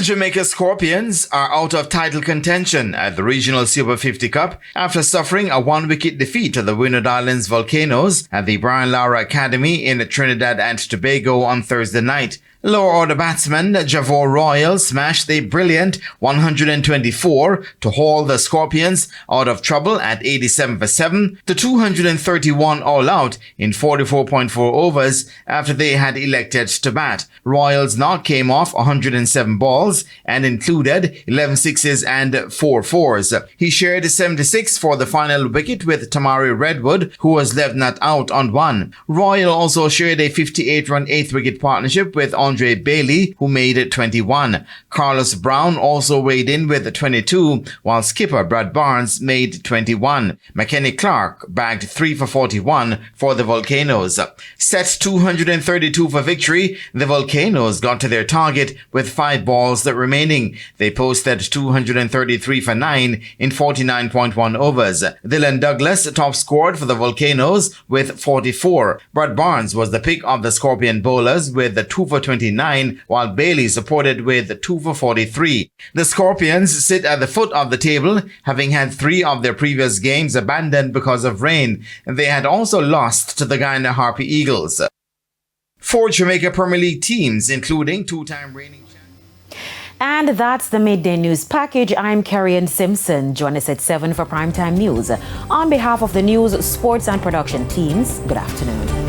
The Jamaica Scorpions are out of title contention at the regional Super50 Cup after suffering a one-wicket defeat to the Windward Islands Volcanoes at the Brian Lara Academy in Trinidad and Tobago on Thursday night. Lower order batsman Javor Royal smashed a brilliant 124 to haul the Scorpions out of trouble at 87 for 7 to 231 all out in 44.4 overs after they had elected to bat. Royal's knock came off 107 balls and included 11 sixes and 4 fours. He shared 76 for the final wicket with Tamari Redwood, who was left not out on one. Royal also shared a 58-run 8th wicket partnership with Andre Bailey, who made it 21. Carlos Brown also weighed in with 22, while skipper Brad Barnes made 21. McKenny Clark bagged 3 for 41 for the Volcanoes. Set 232 for victory, the Volcanoes got to their target with 5 balls remaining. They posted 233 for 9 in 49.1 overs. Dylan Douglas top scored for the Volcanoes with 44. Brad Barnes was the pick of the Scorpion bowlers with 2 for 29, while Bailey supported with 2 for 43. The Scorpions sit at the foot of the table, having had 3 of their previous games abandoned because of rain. They had also lost to the Guyana Harpy Eagles. 4 Jamaica Premier League teams, including 2-time reigning champions. And that's the Midday News Package. I'm Kerry-Ann Simpson. Join us at 7 for Primetime News. On behalf of the news, sports and production teams, good afternoon.